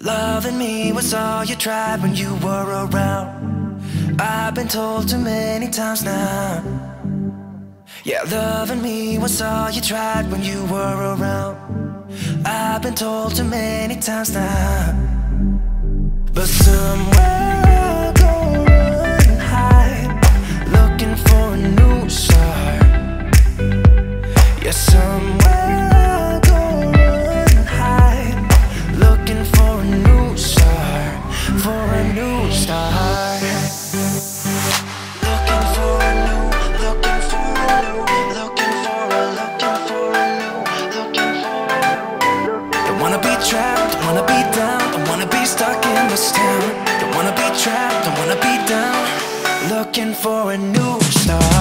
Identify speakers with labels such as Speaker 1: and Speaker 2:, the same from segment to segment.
Speaker 1: Loving me was all you tried when you were around. I've been told too many times now. Yeah, loving me was all you tried when you were around. I've been told too many times now. But somewhere I'll go run and hide, looking for a new start. Yeah, somewhere I'll go run and hide, looking for a new start, for a new start. Looking for a new, looking for a new, looking for a new, looking for a new. Don't wanna be trapped, don't wanna be down, don't wanna be stuck in this town. Don't wanna be trapped, don't wanna be down, looking for a new start.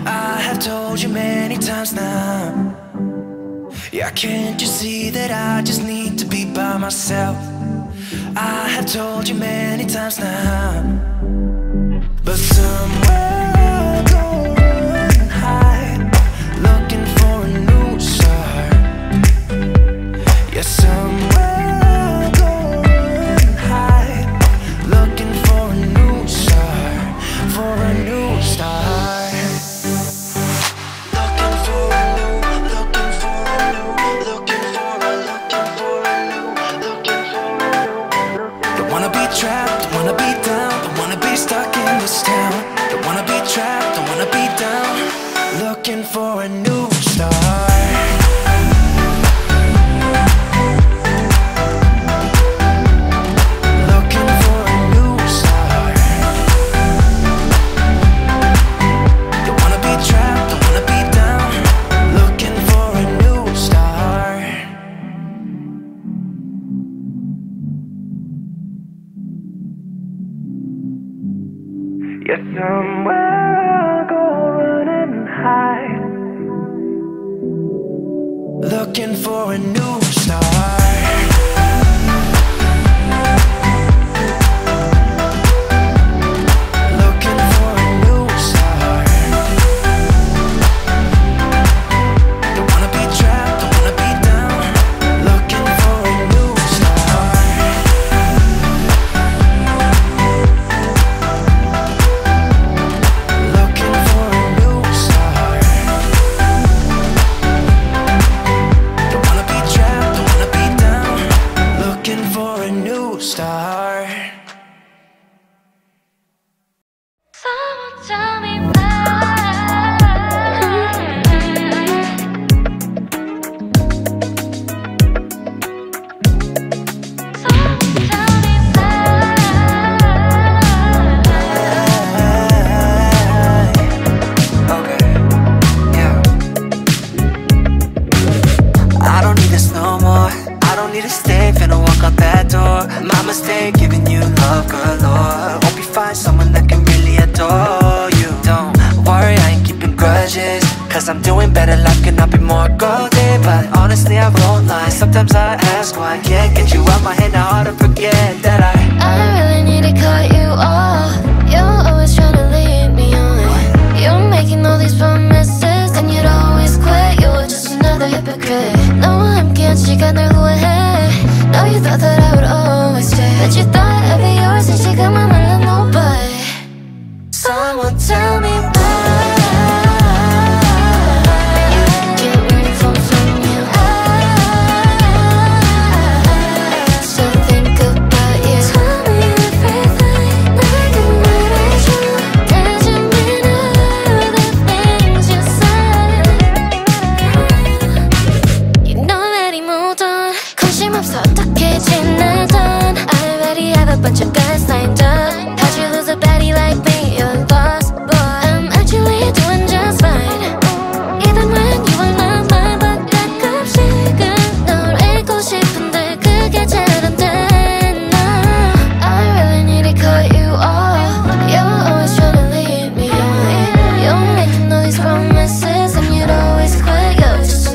Speaker 1: I have told you many times now. Yeah, can't you see that I just need to be by myself? I have told you many times now. But somewhere I'll go run and hide, looking for a new start. Yeah, somewhere I'll go run and hide, looking for a new start, for a new start. Trapped, don't wanna be down, don't wanna be stuck in this town. Don't wanna be trapped, don't wanna be down, looking for a new start. Looking for a new start. Don't wanna be trapped, don't wanna be down, looking for a new start. Yeah, somewhere I'll go run and hide, looking for a new start. Looking for a new start. Don't wanna be trapped, don't wanna be down, looking for a new start. Looking for a new start. Don't wanna be trapped, don't wanna be down, looking for a new start.
Speaker 2: Someone tell me why. Someone tell me why.
Speaker 1: Okay, yeah. I don't need this no more. I don't need to stay, finna walk out that door. My mistake, giving you love galore. Hope you find someone that can really adore you. Don't worry, I ain't keeping grudges, cause I'm doing better, life cannot be more golden. But honestly, I won't lie, sometimes I ask why I can't get you out my head. Now hard to forget that I
Speaker 2: really need to cut you off. You're always trying to lead me on. You're making all these promises and you'd always quit. You're just another hypocrite. No, I'm can't 시간을 후회해. No, you thought that I would always stay, but you thought I'd be yours and 지금은 말로 nobody. Someone tell me why. Can't really fall from you. I still think about you. Tell me everything, like a murder true. Doesn't mean all the things you said. You know that he moved on. 관심 없어 어떻게 지내던. I already have a bunch of guys lined up. How'd you lose a baddie like me? You're lost, boy. I'm actually doing just fine. Even when you were not mine, but 가끔씩은 널 잊고 싶은데 그게 잘 안 돼. No, I really need to cut you off. You're always trying to lead me on. You're making all these promises and you'd always quit. You're just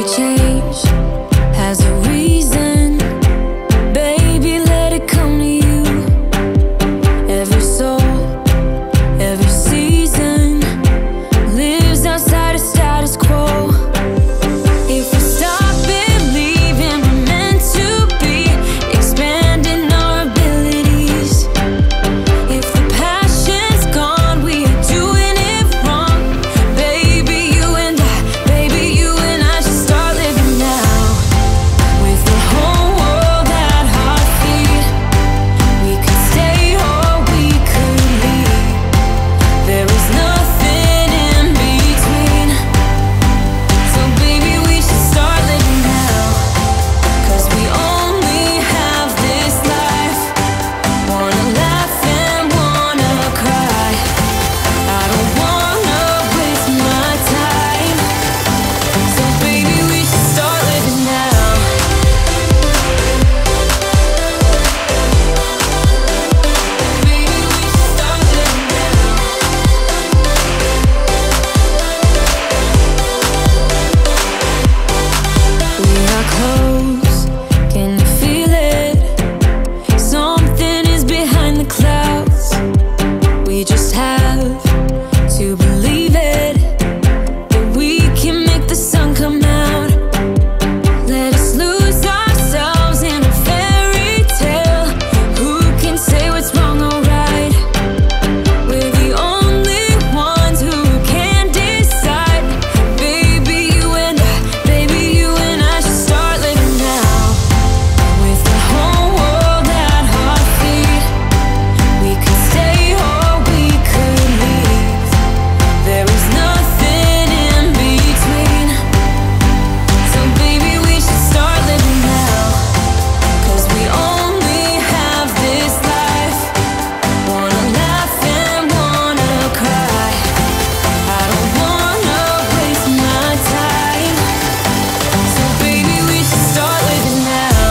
Speaker 3: change has a reason. Baby, let it come to you. Every soul, every season lives outside of status quo. If we stop believing we're meant to be, expanding our abilities. If the passion's gone, we are doing it wrong. Baby, you and I should start living now. With the whole world at our feet, we could stay or we could leave. There is nothing in between. So baby, we should start living now. 'Cause we only have this life. Wanna laugh and wanna cry. I don't wanna waste my time. So baby, we should start living now. Baby, we should start living now. We are close, can you feel it? Something is behind the clouds. We just have to believe it, that we can make the sun come out. Let us lose ourselves in a fairy tale. Who can say what's wrong or right? We're the only ones who can decide. Baby, you and I should start living now. With the whole world at our feet, we could stay or we could leave. There is nothing in between. So baby, we should start living now. 'Cause we only have this life. Wanna laugh and wanna cry. I don't wanna waste my time. So baby, we should start living now.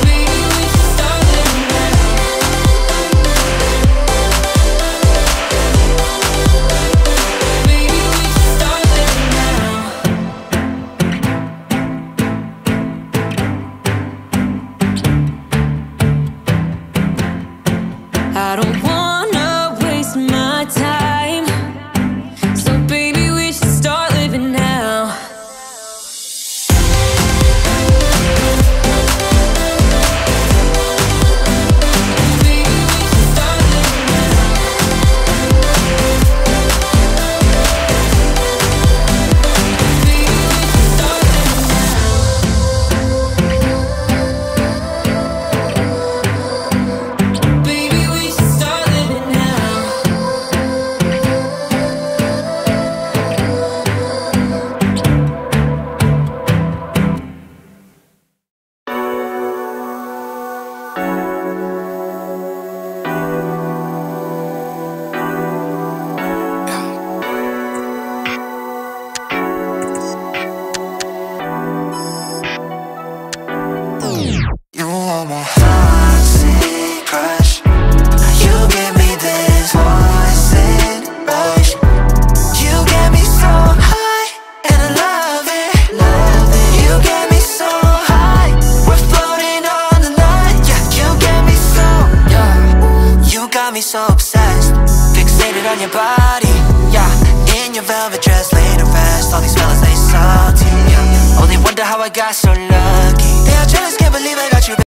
Speaker 3: Baby, we should start living now. Baby, we should start living now. I don't wanna waste my time. So baby, we should start living now. Baby, we should start living now. Baby, we should start living now. Baby, we should start living now.
Speaker 1: You are my toxic crush. You give me this voicing rush. You get me so high, and I love it, love it. You get me so high, we're floating on the line. Yeah, you get me so, yeah. You got me so obsessed, fixated on your body. Yeah, in your velvet dress, laid to rest. All these fellas, they salty. Yeah, only wonder how I got so lucky. Yeah, jealous, can't believe I got you.